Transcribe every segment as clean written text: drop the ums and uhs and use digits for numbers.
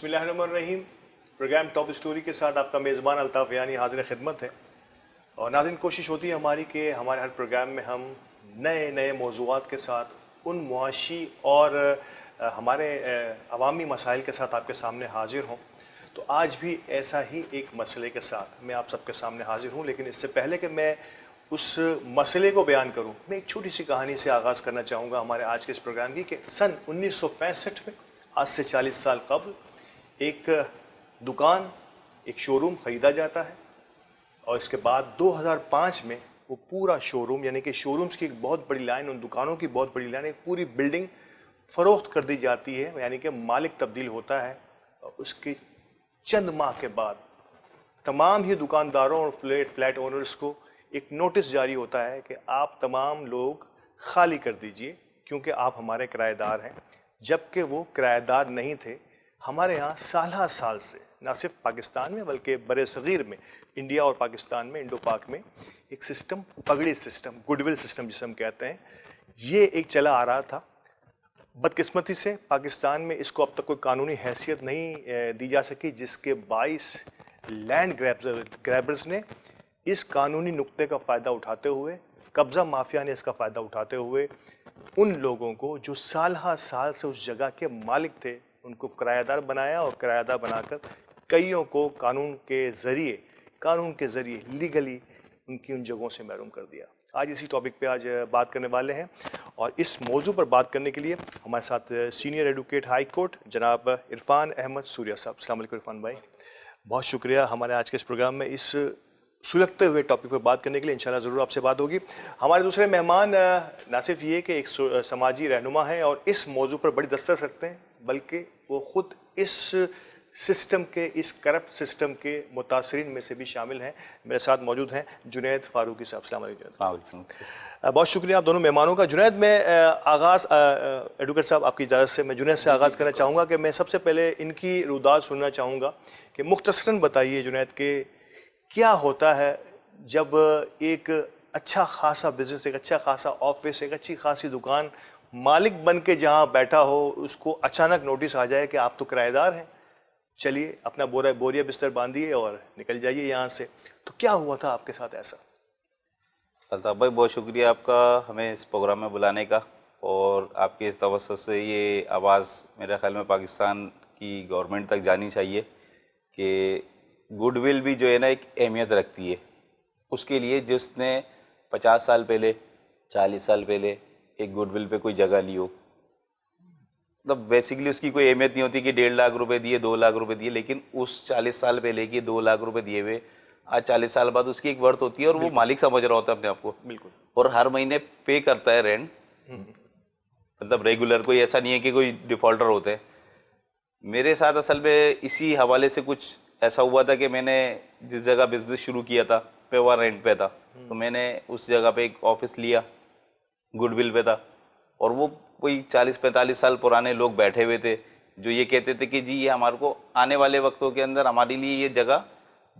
बिस्मिल्लाहिर्रहमानिर्रहीम। Programme top story के साथ आपका मेज़बान अल्ताफ़ यानी हाज़िर खिदमत है। और नाज़रीन, कोशिश होती है हमारी कि हमारे हर प्रोग्राम में हम नए नए मौज़ूआत के साथ उन मुआशी और हमारे अवामी मसाइल के साथ आपके सामने हाज़िर हों। तो आज भी ऐसा ही एक मसले के साथ मैं आप सबके सामने हाज़िर हूँ। लेकिन इससे पहले कि मैं उस मसले को बयान करूँ, मैं एक छोटी सी कहानी से आगाज़ करना चाहूँगा हमारे आज के इस प्रोग्राम की। कि सन 1965 में, आज से 40 साल कबल, एक दुकान, एक शोरूम ख़रीदा जाता है। और इसके बाद 2005 में वो पूरा शोरूम, यानी कि शोरूम्स की एक बहुत बड़ी लाइन, उन दुकानों की बहुत बड़ी लाइन, एक पूरी बिल्डिंग फ़रोख्त कर दी जाती है, यानी कि मालिक तब्दील होता है। और उसके चंद माह के बाद तमाम ही दुकानदारों और फ्लैट ओनर्स को एक नोटिस जारी होता है कि आप तमाम लोग खाली कर दीजिए, क्योंकि आप हमारे किराएदार हैं। जबकि वो किराएदार नहीं थे। हमारे यहाँ साल से, ना सिर्फ पाकिस्तान में बल्कि बरे-सग़ीर में, इंडिया और पाकिस्तान में, इंडो पाक में, एक सिस्टम, पगड़ी सिस्टम, गुडविल सिस्टम जिसे हम कहते हैं, ये एक चला आ रहा था। बदकिस्मती से पाकिस्तान में इसको अब तक कोई कानूनी हैसियत नहीं दी जा सकी, जिसके बाइस लैंड ग्रैबर्स ने इस कानूनी नुक्ते का फ़ायदा उठाते हुए, कब्ज़ा माफिया ने इसका फ़ायदा उठाते हुए, उन लोगों को जो साल से उस जगह के मालिक थे, उनको किराएदार बनाया। और किराएदार बनाकर कईयों को कानून के ज़रिए लीगली उनकी उन जगहों से महरूम कर दिया। आज इसी टॉपिक पे आज बात करने वाले हैं। और इस मौजू पर बात करने के लिए हमारे साथ सीनियर एडवोकेट हाई कोर्ट जनाब इरफान अहमद सूर्या साहब। अस्सलाम वालेकुम इरफान भाई, बहुत शुक्रिया हमारे आज के इस प्रोग्राम में इस सुलगते हुए टॉपिक पर बात करने के लिए। इंशाल्लाह ज़रूर आपसे बात होगी। हमारे दूसरे मेहमान ना सिर्फ ये कि एक समाजी रहनुमा हैं और इस मौजू पर बड़ी दस्तरस रखते हैं, बल्कि वो ख़ुद इस सिस्टम के, इस करप्ट सिस्टम के मुतासरीन में से भी शामिल हैं। मेरे साथ मौजूद हैं जुनैद फ़ारूकी साहब। अस्सलाम वालेकुम। बहुत शुक्रिया आप दोनों मेहमानों का। जुनैद, मैं एडवोकेट साहब आपकी इजाज़त से मैं जुनैद से आगाज़ करना चाहूँगा कि मैं सबसे पहले इनकी रुदात सुनना चाहूँगा कि मुख्तसरन बताइए जुनैद के क्या होता है जब एक अच्छा खासा बिज़नेस, एक अच्छा खासा ऑफिस, एक अच्छी खासी दुकान मालिक बन के जहाँ बैठा हो, उसको अचानक नोटिस आ जाए कि आप तो किराएदार हैं, चलिए अपना बोरिया बिस्तर बांधिए और निकल जाइए यहाँ से। तो क्या हुआ था आपके साथ ऐसा? अल्ताफ़ भाई, बहुत शुक्रिया आपका हमें इस प्रोग्राम में बुलाने का। और आपके इस तवज्जो से ये आवाज़ मेरे ख्याल में पाकिस्तान की गवर्नमेंट तक जानी चाहिए कि गुडविल भी जो है ना एक अहमियत रखती है। उसके लिए जिसने 50 साल पहले, 40 साल पहले एक गुडविल पे कोई जगह ली हो, मतलब बेसिकली उसकी कोई अहमियत नहीं होती कि 1.5 लाख रुपए दिए, 2 लाख रुपए दिए, लेकिन उस 40 साल पहले की 2 लाख रुपए दिए हुए आज 40 साल बाद उसकी एक वर्थ होती है और वो मालिक समझ रहा होता है अपने आप को। बिल्कुल। और हर महीने पे करता है रेंट, मतलब रेगुलर, कोई ऐसा नहीं है कि कोई डिफॉल्टर होते हैं। मेरे साथ असल में इसी हवाले से कुछ ऐसा हुआ था कि मैंने जिस जगह बिजनेस शुरू किया था पे वहाँ रेंट पे था, तो मैंने उस जगह पे एक ऑफिस लिया, गुडविल पे था। और वो कोई 40-45 साल पुराने लोग बैठे हुए थे जो ये कहते थे कि जी ये हमारे को आने वाले वक्तों के अंदर हमारे लिए ये जगह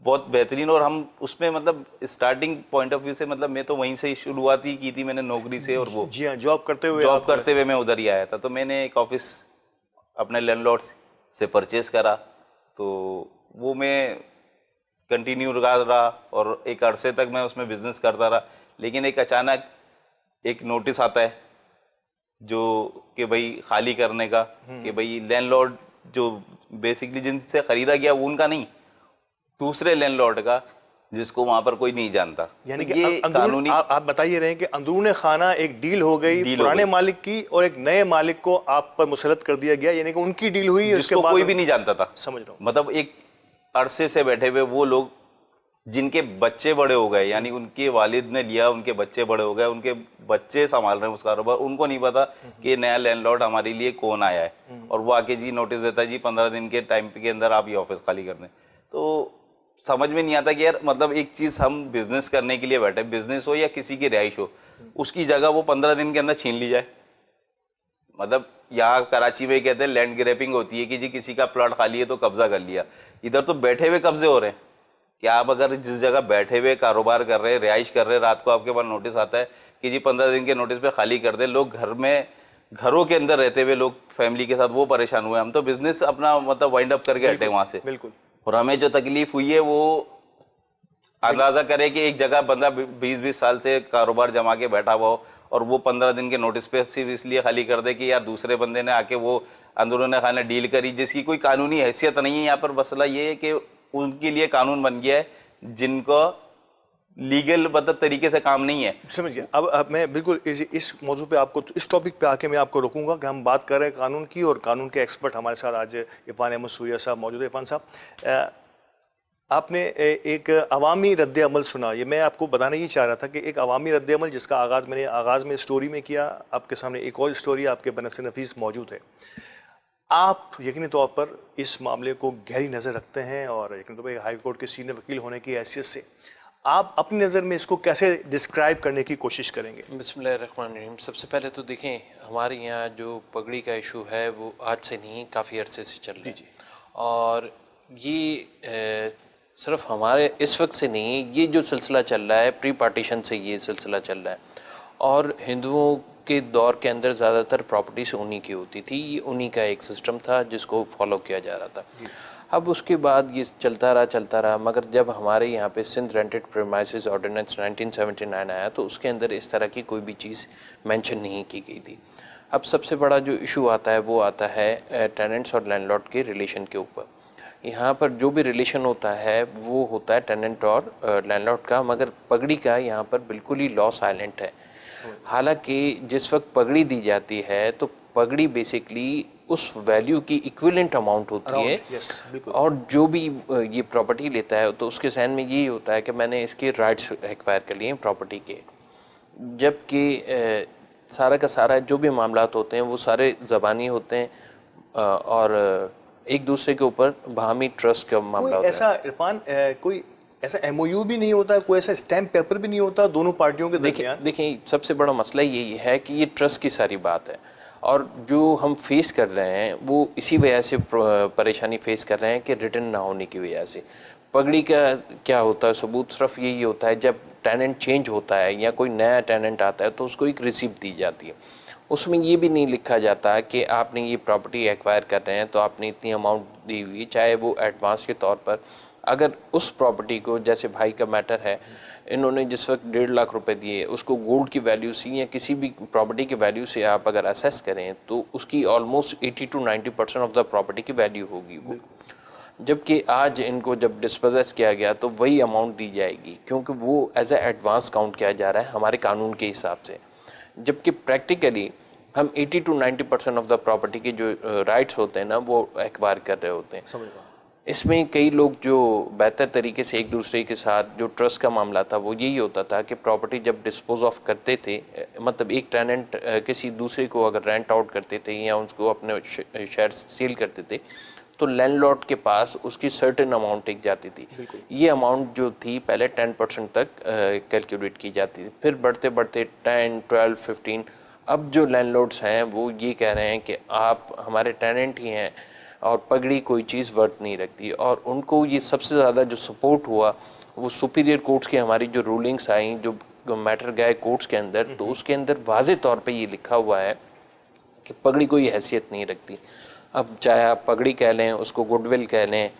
बहुत बेहतरीन। और हम उसमें मतलब स्टार्टिंग पॉइंट ऑफ व्यू से, मतलब मैं तो वहीं से ही शुरुआत ही की थी मैंने नौकरी से। और वो जी हाँ, जॉब करते हुए मैं उधर ही आया था। तो मैंने एक ऑफिस अपने लैंडलॉर्ड से परचेज करा, तो वो मैं कंटिन्यू रहा और एक अरसे तक मैं उसमें बिजनेस करता रहा। लेकिन एक अचानक एक नोटिस आता है जो कि भाई खाली करने का, कि भाई लैंडलॉर्ड जो बेसिकली जिनसे खरीदा गया वो उनका नहीं, दूसरे लैंडलॉर्ड का, जिसको वहां पर कोई नहीं जानता। यानी तो कि ये कानूनी आप बताइए रहे हैं कि अंदरूने खाना एक डील हो गई पुराने मालिक की और एक नए मालिक को आप पर मुसलत कर दिया गया, यानी कि उनकी डील हुई जिसको कोई भी नहीं जानता था। समझ रहा हूँ। मतलब एक अरसे से बैठे हुए वो लोग जिनके बच्चे बड़े हो गए, यानी उनके वालिद ने लिया, उनके बच्चे बड़े हो गए, उनके बच्चे संभाल रहे हैं उस कारोबार, उनको नहीं पता कि नया लैंडलॉर्ड हमारे लिए कौन आया है। और वो आके जी नोटिस देता है जी 15 दिन के टाइम के अंदर आप ये ऑफिस खाली कर दें। तो समझ में नहीं आता कि यार मतलब एक चीज़ हम बिजनेस करने के लिए बैठे, बिजनेस हो या किसी की रिहाइश हो, उसकी जगह वो 15 दिन के अंदर छीन ली जाए। मतलब यहाँ कराची में कहते हैं लैंड ग्रैपिंग होती है कि जी किसी का प्लॉट खाली है तो कब्जा कर लिया। इधर तो बैठे हुए कब्जे हो रहे हैं कि आप अगर जिस जगह बैठे हुए कारोबार कर रहे हैं, रिहाइश कर रहे हैं, रात को आपके पास नोटिस आता है कि जी 15 दिन के नोटिस पे खाली कर दे। लोग घर में घरों के अंदर रहते हुए लोग फैमिली के साथ वो परेशान हुए। हम तो बिजनेस अपना मतलब वाइंड अप करके हटे वहां से। बिल्कुल। और हमें जो तकलीफ हुई है वो अंदाजा करें कि एक जगह बंदा 20-20 साल से कारोबार जमा के बैठा हुआ हो और वो 15 दिन के नोटिस पे सिर्फ इसलिए खाली कर दे कि यार दूसरे बंदे ने आके वो अंदरूनी खाने डील करी, जिसकी कोई कानूनी हैसियत नहीं है। यहाँ पर मसला ये है कि उनके लिए कानून बन गया है जिनको लीगल मतलब तरीके से काम नहीं है। समझ गया। अब मैं बिल्कुल इस मौजू पे आपको, इस टॉपिक पे आके मैं आपको रोकूंगा कि हम बात कर रहे हैं कानून की, और कानून के एक्सपर्ट हमारे साथ आज इरफान अहमद सूर्या साहब मौजूद है। इरफान साहब, आपने एक अवामी रद्द-ए-अमल सुना, ये मैं आपको बताना ही चाह रहा था कि एक अवामी रद्द-ए-अमल जिसका आगाज़ मैंने आगाज़ में स्टोरी में किया, आपके सामने एक और स्टोरी आपके बनफ़ नफीस मौजूद है। आप यकीनी तौर पर इस मामले को गहरी नज़र रखते हैं और यकीनी तौर पर हाई कोर्ट के सीनियर वकील होने की हैसियत से आप अपनी नज़र में इसको कैसे डिस्क्राइब करने की कोशिश करेंगे? बिस्मिल्लाहिर्रहमानिर्रहीम। सबसे पहले तो देखें, हमारे यहाँ जो पगड़ी का इशू है वो आज से नहीं, काफ़ी अरसे से चल रहा है। जी। और ये सिर्फ हमारे इस वक्त से नहीं, ये जो सिलसिला चल रहा है प्री पार्टीशन से ये सिलसिला चल रहा है। और हिंदुओं के दौर के अंदर ज़्यादातर प्रॉपर्टीज उन्हीं की होती थी, ये उन्हीं का एक सिस्टम था जिसको फॉलो किया जा रहा था। अब उसके बाद ये चलता रहा, मगर जब हमारे यहाँ पे सिंध रेंटेड प्रीमाइसेस ऑर्डिनेंस 1979 आया तो उसके अंदर इस तरह की कोई भी चीज़ मेंशन नहीं की गई थी। अब सबसे बड़ा जो इशू आता है वो आता है टेनेंट्स और लैंडलॉर्ड के रिलेशन के ऊपर। यहाँ पर जो भी रिलेशन होता है वो होता है टेनेंट और लैंडलॉर्ड का, मगर पगड़ी का यहाँ पर बिल्कुल ही लॉ साइलेंट है। हालांकि जिस वक्त पगड़ी दी जाती है तो पगड़ी बेसिकली उस वैल्यू की इक्विवेलेंट अमाउंट होती है। और जो भी ये प्रॉपर्टी लेता है तो उसके सहन में यही होता है कि मैंने इसके राइट्स एक्वायर कर लिए प्रॉपर्टी के, जबकि सारा का सारा जो भी मामलात होते हैं वो सारे ज़बानी होते हैं और एक दूसरे के ऊपर बाहमी ट्रस्ट का मामला होता है। ऐसा इरफान कोई ऐसा एमओयू भी नहीं होता, कोई ऐसा स्टैम्प पेपर भी नहीं होता दोनों पार्टियों के दरमियान? देखिए सबसे बड़ा मसला यही है कि ये ट्रस्ट की सारी बात है, और जो हम फेस कर रहे हैं वो इसी वजह से परेशानी फेस कर रहे हैं कि रिटर्न ना होने की वजह से। पगड़ी का क्या होता है, सबूत सिर्फ यही होता है जब टेनेंट चेंज होता है या कोई नया टेनेंट आता है तो उसको एक रिसीप्ट दी जाती है। उसमें ये भी नहीं लिखा जाता कि आपने ये प्रॉपर्टी एक्वायर कर रहे हैं तो आपने इतनी अमाउंट दी हुई, चाहे वो एडवांस के तौर पर। अगर उस प्रॉपर्टी को, जैसे भाई का मैटर है, इन्होंने जिस वक्त 1.5 लाख रुपए दिए, उसको गोल्ड की वैल्यू से या किसी भी प्रॉपर्टी की वैल्यू से आप अगर असेस करें तो उसकी almost 80 to 90% of the property की वैल्यू होगी वो। जबकि आज इनको जब डिस्पोजेस किया गया तो वही अमाउंट दी जाएगी, क्योंकि वो एज ए एडवांस काउंट किया जा रहा है हमारे कानून के हिसाब से। जबकि प्रैक्टिकली हम 80 to 90% ऑफ द प्रॉपर्टी के जो राइट्स होते हैं ना वो एक्वायर कर रहे होते हैं। इसमें कई लोग जो बेहतर तरीके से एक दूसरे के साथ, जो ट्रस्ट का मामला था वो यही होता था कि प्रॉपर्टी जब डिस्पोज ऑफ करते थे, मतलब एक टेनेंट किसी दूसरे को अगर रेंट आउट करते थे या उसको अपने शेयर सेल करते थे तो लैंडलॉर्ड के पास उसकी सर्टेन अमाउंट टिक जाती थी। ये अमाउंट जो थी पहले 10% तक कैलकुलेट की जाती थी, फिर बढ़ते बढ़ते 10, 12, 15। अब जो लैंडलॉर्ड्स हैं वो ये कह रहे हैं कि आप हमारे टेनेंट ही हैं और पगड़ी कोई चीज़ वर्थ नहीं रखती। और उनको ये सबसे ज़्यादा जो सपोर्ट हुआ वो सुपीरियर कोर्ट्स की हमारी जो रूलिंग्स आई, जो मैटर गए कोर्ट्स के अंदर, तो उसके अंदर वाज़े तौर पे ये लिखा हुआ है कि पगड़ी कोई हैसियत नहीं रखती। अब चाहे आप पगड़ी कह लें, उसको गुडविल कह लें,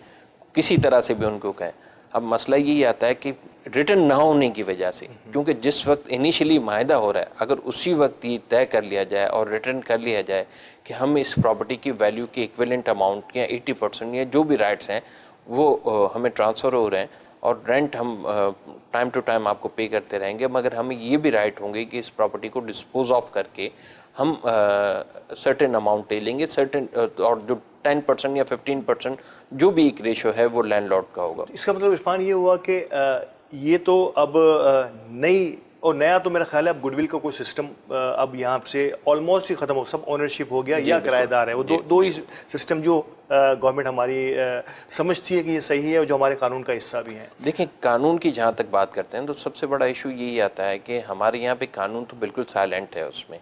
किसी तरह से भी उनको कहें। अब मसला यही आता है कि रिटर्न ना होने की वजह से, क्योंकि जिस वक्त इनिशियली मायदा हो रहा है, अगर उसी वक्त ये तय कर लिया जाए और रिटर्न कर लिया जाए कि हम इस प्रॉपर्टी की वैल्यू के इक्विवेलेंट अमाउंट या 80% या जो भी राइट्स हैं वो हमें ट्रांसफ़र हो रहे हैं और रेंट हम टाइम टू टाइम आपको पे करते रहेंगे, मगर हमें ये भी राइट होंगे कि इस प्रॉपर्टी को डिस्पोज ऑफ करके हम सर्टेन अमाउंट ले लेंगे, सर्टेन और जो 10% या 15% जो भी एक रेशो है वो लैंडलॉर्ड का होगा। इसका मतलब इरफान ये हुआ कि ये तो अब नई और नया तो मेरा ख्याल है अब गुडविल का कोई सिस्टम अब यहाँ से ऑलमोस्ट ही ख़त्म हो, सब ओनरशिप हो गया या किराएदार है, वो दो ही सिस्टम जो गवर्नमेंट हमारी समझती है कि ये सही है और जो हमारे कानून का हिस्सा भी है। देखें, कानून की जहाँ तक बात करते हैं तो सबसे बड़ा इशू यही आता है कि हमारे यहाँ पे कानून तो बिल्कुल साइलेंट है। उसमें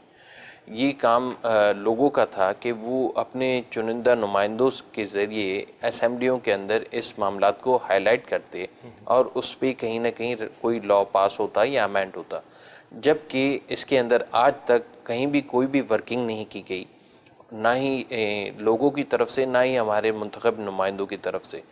ये काम लोगों का था कि वो अपने चुनिंदा नुमाइंदों के ज़रिए असेंबलियों के अंदर इस मामलात को हाईलाइट करते और उस पर कहीं ना कहीं कोई लॉ पास होता या अमेंड होता। जबकि इसके अंदर आज तक कहीं भी कोई भी वर्किंग नहीं की गई, ना ही लोगों की तरफ से, ना ही हमारे मुंतखब नुमाइंदों की तरफ से।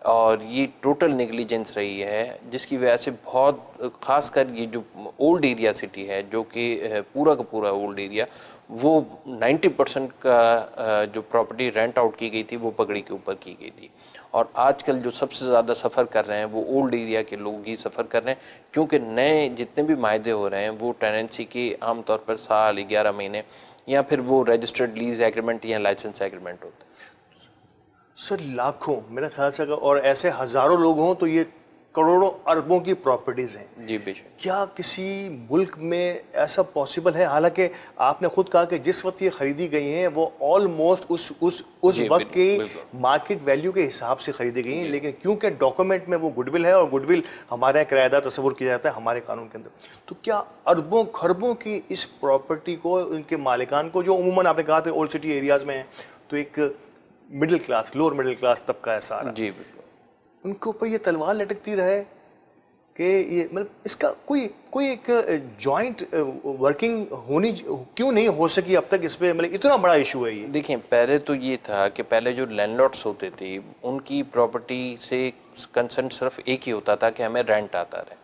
और ये टोटल नेग्लिजेंस रही है, जिसकी वजह से बहुत ख़ासकर ये जो ओल्ड एरिया सिटी है, जो कि पूरा का पूरा ओल्ड एरिया, वो 90% का जो प्रॉपर्टी रेंट आउट की गई थी वो पगड़ी के ऊपर की गई थी। और आजकल जो सबसे ज़्यादा सफ़र कर रहे हैं वो ओल्ड एरिया के लोग ही सफ़र कर रहे हैं, क्योंकि नए जितने भी मायदे हो रहे हैं वो टेनेंसी के आमतौर पर साल 11 महीने या फिर वो रजिस्टर्ड लीज एग्रीमेंट या लाइसेंस एग्रीमेंट होते हैं। सर लाखों, मेरे ख्याल से अगर और ऐसे हजारों लोग हों तो ये करोड़ों अरबों की प्रॉपर्टीज हैं। जी बेशक। क्या किसी मुल्क में ऐसा पॉसिबल है? हालांकि आपने खुद कहा कि जिस वक्त ये खरीदी गई हैं वो ऑलमोस्ट उस वक्त की मार्केट वैल्यू के हिसाब से खरीदी गई हैं, लेकिन क्योंकि डॉक्यूमेंट में वो गुडविल है और गुडविल हमारे यहाँ किराएदार तस्वुर किया जाता है हमारे कानून के अंदर, तो क्या अरबों खरबों की इस प्रॉपर्टी को, इनके मालिकान को, जो उमूमन आपने कहा था ओल्ड सिटी एरियाज में है, तो एक middle class, lower middle class तबका है सारा, जी बिल्कुल, उनके ऊपर ये तलवार लटकती रहे कि ये मतलब इसका कोई एक जॉइंट वर्किंग होनी क्यों नहीं हो सकी अब तक? इस पे मतलब इतना बड़ा इशू है ये। देखिए पहले तो ये था कि पहले जो लैंडलॉर्ड्स होते थे उनकी प्रॉपर्टी से कंसर्न सिर्फ एक ही होता था कि हमें रेंट आता रहे।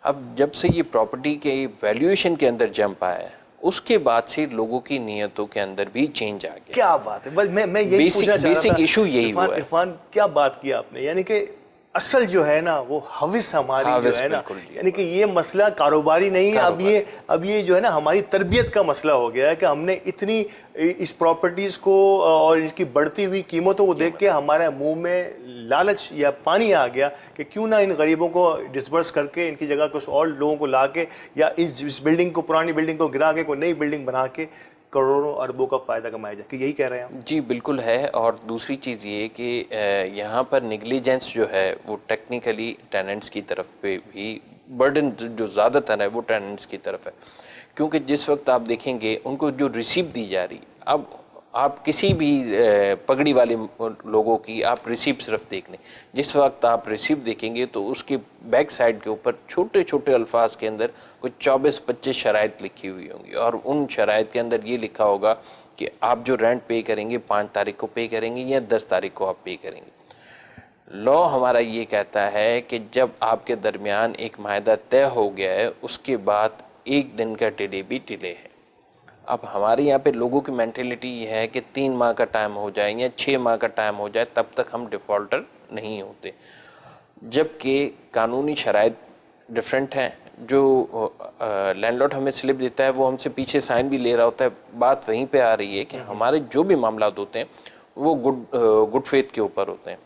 अब जब से ये प्रॉपर्टी के वैल्यूएशन के अंदर जंप आया है, उसके बाद से लोगों की नीयतों के अंदर भी चेंज आ गया। क्या बात है, बस मैं यही पूछना चाह रहा था। बेसिक इशू यही हुआ है। इरफान क्या बात किया आपने, यानी कि असल जो है ना वो हविस हमारी जो है ना, यानी कि ये मसला कारोबारी नहीं है, अब ये जो है ना हमारी तरबियत का मसला हो गया है कि हमने इतनी इस प्रॉपर्टीज को और इसकी बढ़ती हुई कीमतों को देख के हमारे मुंह में लालच या पानी आ गया कि क्यों ना इन गरीबों को डिसबर्स करके इनकी जगह कुछ और लोगों को ला के या इस बिल्डिंग को, पुरानी बिल्डिंग को गिरा के कोई नई बिल्डिंग बना के करोड़ों अरबों का फ़ायदा कमाया जाए। कि यही कह रहे हैं आप? जी बिल्कुल है। और दूसरी चीज़ ये कि यहाँ पर निगलिजेंस जो है वो टेक्निकली टेनेंट्स की तरफ पे भी बर्डन जो ज़्यादातर है वो टेनेंट्स की तरफ है, क्योंकि जिस वक्त आप देखेंगे उनको जो रिसीप्ट दी जा रही, अब आप किसी भी पगड़ी वाले लोगों की आप रिसीप्ट सिर्फ देख लें, जिस वक्त आप रिसीप्ट देखेंगे तो उसके बैक साइड के ऊपर छोटे छोटे अल्फाज के अंदर कुछ 24-25 शराइत लिखी हुई होंगी, और उन शराइत के अंदर ये लिखा होगा कि आप जो रेंट पे करेंगे 5 तारीख को पे करेंगे या 10 तारीख को आप पे करेंगे। लॉ हमारा ये कहता है कि जब आपके दरमियान एक माहदा तय हो गया है उसके बाद 1 दिन का डिले भी डिले है। अब हमारे यहाँ पे लोगों की मेंटेलिटी ये है कि 3 माह का टाइम हो जाए या 6 माह का टाइम हो जाए तब तक हम डिफ़ॉल्टर नहीं होते, जबकि कानूनी शराइत डिफरेंट हैं। जो लैंडलॉर्ड हमें स्लिप देता है वो हमसे पीछे साइन भी ले रहा होता है। बात वहीं पे आ रही है कि हमारे जो भी मामलात होते हैं वो गुड फेथ के ऊपर होते हैं,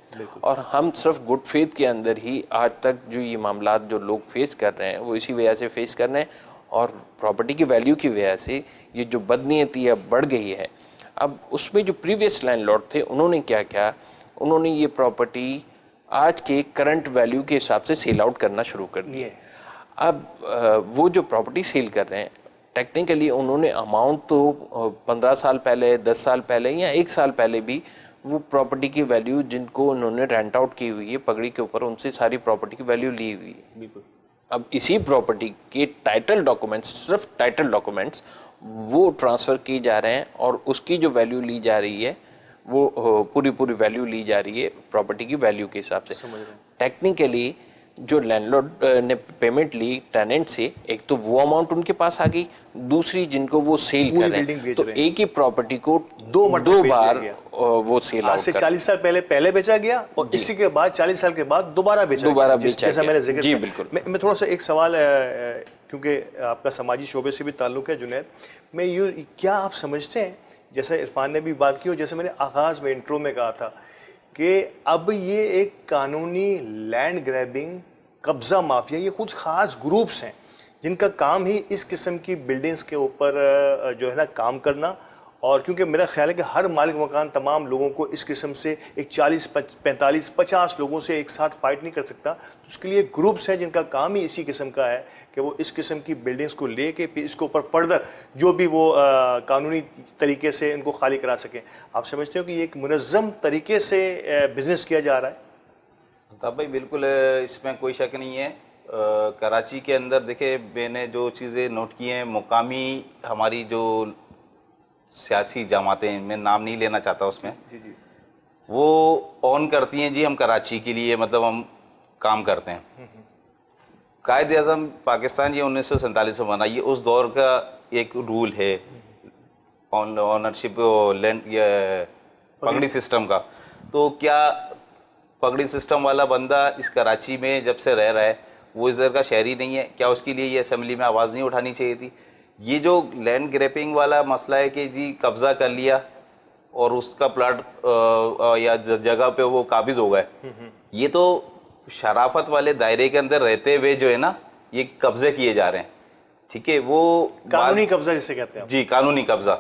और हम सिर्फ गुड फेथ के अंदर ही आज तक जो ये मामलात जो लोग फेस कर रहे हैं वो इसी वजह से फेस कर रहे हैं, और प्रॉपर्टी की वैल्यू की वजह से ये जो बदनीयती अब बढ़ गई है। अब उसमें जो प्रीवियस लैंडलॉर्ड थे उन्होंने क्या किया, उन्होंने ये प्रॉपर्टी आज के करंट वैल्यू के हिसाब से सेल आउट करना शुरू कर दिया। अब वो जो प्रॉपर्टी सेल कर रहे हैं टेक्निकली उन्होंने अमाउंट तो 15 साल पहले, 10 साल पहले या 1 साल पहले भी वो प्रॉपर्टी की वैल्यू जिनको उन्होंने रेंट आउट की हुई है पगड़ी के ऊपर, उनसे सारी प्रॉपर्टी की वैल्यू ली हुई है। बिल्कुल। अब इसी प्रॉपर्टी के टाइटल डॉक्यूमेंट्स, सिर्फ टाइटल डॉक्यूमेंट्स वो ट्रांसफ़र किए जा रहे हैं, और उसकी जो वैल्यू ली जा रही है वो पूरी वैल्यू ली जा रही है प्रॉपर्टी की वैल्यू के हिसाब से। टेक्निकली जो लैंडलॉर्ड ने पेमेंट ली टेनेंट से, एक तो वो अमाउंट उनके पास आ गई, दूसरी जिनको वो सेल कर रहे हैं तो एक ही प्रॉपर्टी को दो बार वो सेल आउट। आज से 40 साल पहले बेचा गया और इसी के बाद 40 साल के बाद दोबारा बेचा गया, जैसा मैंने जिक्र किया। बिल्कुल। मैं थोड़ा सा एक सवाल, क्योंकि आपका समाजी शोबे से भी ताल्लुक है जुनैद, मैं ये क्या आप समझते हैं, जैसे इरफान ने भी बात की और जैसे मैंने आगाज़ में इंट्रो में कहा था कि अब ये एक कानूनी लैंड ग्रैबिंग, कब्ज़ा माफिया, ये कुछ ख़ास ग्रुप्स हैं जिनका काम ही इस किस्म की बिल्डिंग्स के ऊपर जो है ना काम करना, और क्योंकि मेरा ख्याल है कि हर मालिक मकान तमाम लोगों को इस किस्म से एक 40, 45, 50 लोगों से एक साथ फाइट नहीं कर सकता, तो उसके लिए ग्रुप्स हैं जिनका काम ही इसी किस्म का है कि वो इस किस्म की बिल्डिंग्स को लेके फिर इसके ऊपर फर्दर जो भी वो कानूनी तरीके से इनको खाली करा सकें। आप समझते हो कि ये एक मुनज़्ज़म तरीके से बिजनेस किया जा रहा है? तब भाई बिल्कुल इसमें कोई शक नहीं है कराची के अंदर देखिए मैंने जो चीज़ें नोट की हैं, मुकामी हमारी जो सियासी जमातें, मैं नाम नहीं लेना चाहता उसमें, जी जी वो ऑन करती हैं जी हम कराची के लिए मतलब हम काम करते हैं। कायद आज़म पाकिस्तान ये 1947 में बना, ये उस दौर का एक रूल है ऑनरशिप लैंड पगड़ी सिस्टम का। तो क्या पगड़ी सिस्टम वाला बंदा इस कराची में जब से रह रहा है वो इस इधर का शहरी नहीं है, क्या उसके लिए ये असेंबली में आवाज़ नहीं उठानी चाहिए थी? ये जो लैंड ग्रैपिंग वाला मसला है कि जी कब्ज़ा कर लिया और उसका प्लाट या जगह पे वो काबिज हो गए, ये तो शराफत वाले दायरे के अंदर रहते हुए जो है ना ये कब्जे किए जा रहे हैं। ठीक है, वो कानूनी कब्जा जिसे कहते हैं। जी कानूनी कब्जा।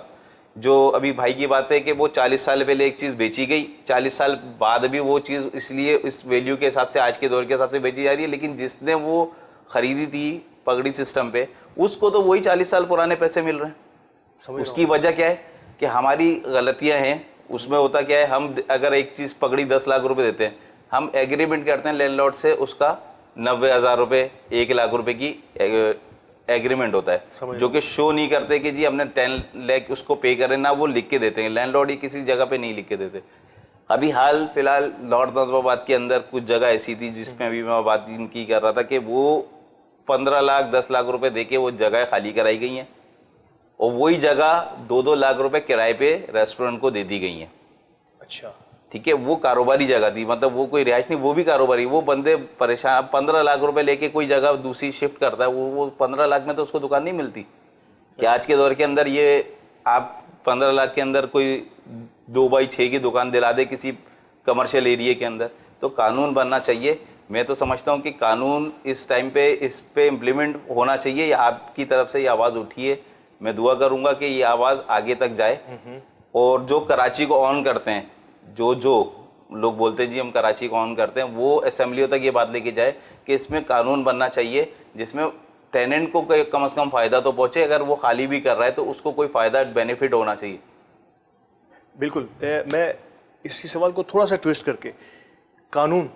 जो अभी भाई की बात है कि वो 40 साल पहले एक चीज़ बेची गई, 40 साल बाद भी वो चीज़ इसलिए इस वैल्यू के हिसाब से आज के दौर के हिसाब से बेची जा रही है, लेकिन जिसने वो खरीदी थी पगड़ी सिस्टम पे उसको तो वही 40 साल पुराने पैसे मिल रहे हैं। उसकी वजह क्या है कि हमारी गलतियां हैं। उसमें होता क्या है, हम अगर एक चीज़ पगड़ी 10 लाख रुपए देते हैं, हम एग्रीमेंट करते हैं लैंडलॉर्ड से, उसका 90,000 रुपये 1 लाख रुपए की एग्रीमेंट होता है, जो कि शो नहीं करते कि जी हमने 10 लाख उसको पे करें, ना वो लिख के देते हैं। लैंडलॉर्ड ही किसी जगह पे नहीं लिख के देते। अभी हाल फिलहाल नॉर्थ नाजिबाबाद के अंदर कुछ जगह ऐसी थी जिसमें अभी मैं बात इनकी कर रहा था कि वो 15 लाख 10 लाख रुपए देके वो जगह खाली कराई गई हैं और वही जगह 2-2 लाख रुपए किराए पे रेस्टोरेंट को दे दी गई हैं। अच्छा, ठीक है, वो कारोबारी जगह थी, मतलब वो कोई रिहायश नहीं, वो भी कारोबारी। वो बंदे परेशान, 15 लाख रुपए लेके कोई जगह दूसरी शिफ्ट करता है, वो 15 लाख में तो उसको दुकान नहीं मिलती। कि आज के दौर के अंदर ये आप 15 लाख के अंदर कोई 2x6 की दुकान दिला दे किसी कमर्शियल एरिया के अंदर, तो कानून बनना चाहिए। मैं तो समझता हूँ कि कानून इस टाइम पे इस पे इम्प्लीमेंट होना चाहिए। या आपकी तरफ से ये आवाज़ उठी है, मैं दुआ करूँगा कि ये आवाज़ आगे तक जाए और जो कराची को ऑन करते हैं, जो लोग बोलते हैं जी हम कराची को ऑन करते हैं, वो असेंबलियों तक ये बात लेके जाए कि इसमें कानून बनना चाहिए जिसमें टेनेंट को कम से कम फ़ायदा तो पहुँचे। अगर वो खाली भी कर रहा है तो उसको कोई फ़ायदा बेनिफिट होना चाहिए। बिल्कुल। मैं इसी सवाल को थोड़ा सा ट्विस्ट करके, कानून,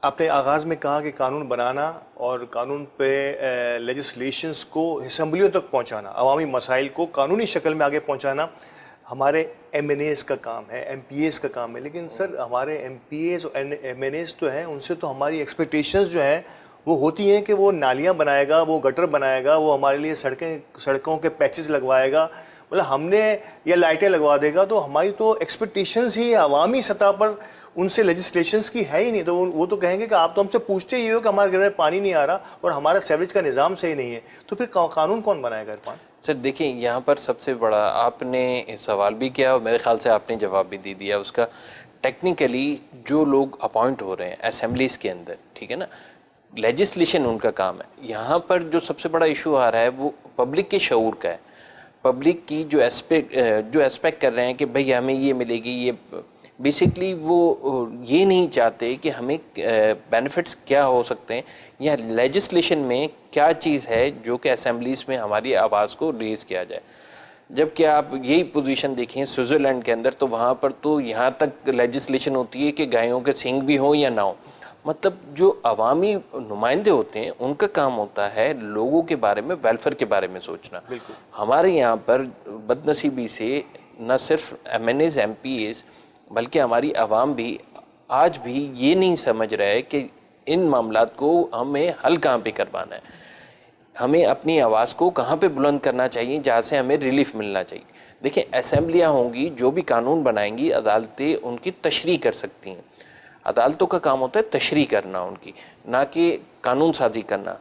आपने आगाज़ में कहा कि कानून बनाना और कानून पे लेजिस्लेशंस को असेंबलियों तक पहुंचाना, अवामी मसाइल को कानूनी शक्ल में आगे पहुंचाना हमारे MNAs का काम है, MPAs का काम है। लेकिन सर हमारे MPAs और MNAs तो हैं, उनसे तो हमारी एक्सपेक्टेशंस जो हैं वो होती हैं कि वो नालियाँ बनाएगा, वो गटर बनाएगा, वो हमारे लिए सड़कों के पैचेस लगवाएगा, मतलब हमने या लाइटें लगवा देगा। तो हमारी तो एक्सपेक्टेशंस ही अवामी सतह पर उनसे लेजिस्लेशंस की है ही नहीं। तो वो तो कहेंगे कि आप तो हमसे पूछते ही हो कि हमारे घर में पानी नहीं आ रहा और हमारा सीवरेज का निज़ाम सही नहीं है, तो फिर कानून कौन बनाएगा इरफान? सर देखिए, यहाँ पर सबसे बड़ा आपने सवाल भी किया और मेरे ख्याल से आपने जवाब भी दे दिया उसका। टेक्निकली जो लोग अपॉइंट हो रहे हैं असेंबलीज़ के अंदर, ठीक है ना, लेजिस्लेशन उनका काम है। यहाँ पर जो सबसे बड़ा इशू आ रहा है वो पब्लिक के शऊर का है। पब्लिक की जो एस्पेक्ट कर रहे हैं कि भाई हमें ये मिलेगी, ये बेसिकली वो ये नहीं चाहते कि हमें बेनिफिट्स क्या हो सकते हैं या लेजिस्लेशन में क्या चीज़ है जो कि असेंबलीज़ में हमारी आवाज़ को रेज़ किया जाए। जबकि आप यही पोजीशन देखें स्विट्ज़रलैंड के अंदर, तो वहाँ पर तो यहाँ तक लेजिस्लेशन होती है कि गायों के सींग भी हो या ना हो। मतलब जो अवामी नुमाइंदे होते हैं उनका काम होता है लोगों के बारे में, वेलफेयर के बारे में सोचना। हमारे यहाँ पर बदनसीबी से न सिर्फ MNAs MPAs बल्कि हमारी आवाम भी आज भी ये नहीं समझ रहा है कि इन मामलात को हमें हल कहाँ पे करवाना है, हमें अपनी आवाज़ को कहाँ पे बुलंद करना चाहिए जहाँ से हमें रिलीफ मिलना चाहिए। देखिए, असेंबलियाँ होंगी जो भी कानून बनाएंगी, अदालतें उनकी तशरीह कर सकती हैं। अदालतों का काम होता है तशरीह करना उनकी, ना कि कानून साजी करना।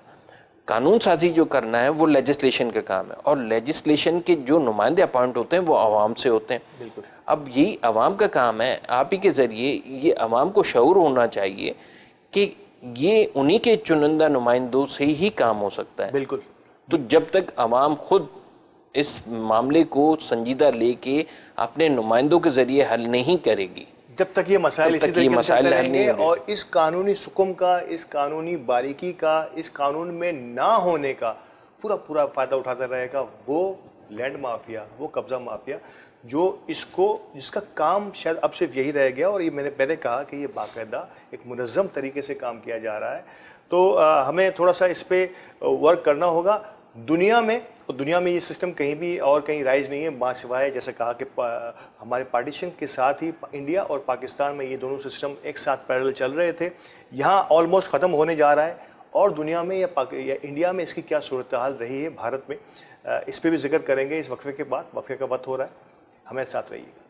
कानून साजी जो करना है वो लेजिस्लेशन का काम है और लेजिस्लेशन के जो नुमाइंदे अपॉइंट होते हैं वो आवाम से होते हैं। बिल्कुल। अब यही आवाम का काम है, आप ही के ज़रिए ये आवाम को शऊर होना चाहिए कि ये उन्हीं के चुनिंदा नुमाइंदों से ही काम हो सकता है। बिल्कुल। तो जब तक आवाम खुद इस मामले को संजीदा लेके अपने नुमाइंदों के ज़रिए हल नहीं करेगी, जब तक ये मसाइल इसी तरीके से चलते रहेंगे और इस कानूनी सुकुम का, इस कानूनी बारीकी का, इस कानून में ना होने का पूरा फ़ायदा उठाता रहेगा वो लैंड माफिया, वो कब्ज़ा माफिया, जो जिसका काम शायद अब सिर्फ यही रह गया। और ये मैंने पहले कहा कि ये बाकायदा एक मुनज़्ज़म तरीके से काम किया जा रहा है। तो हमें थोड़ा सा इस पे वर्क करना होगा। दुनिया में ये सिस्टम कहीं भी और कहीं राइज नहीं है, सिवाय जैसे कहा कि हमारे पार्टीशन के साथ ही इंडिया और पाकिस्तान में ये दोनों सिस्टम एक साथ पैरेलल चल रहे थे। यहाँ ऑलमोस्ट ख़त्म होने जा रहा है, और दुनिया में या इंडिया में इसकी क्या सूरत हाल रही है, भारत में, इस पर भी जिक्र करेंगे इस वक्फे के बाद। वक्फे का वक्त हो रहा है, हमें साथ रहिएगा।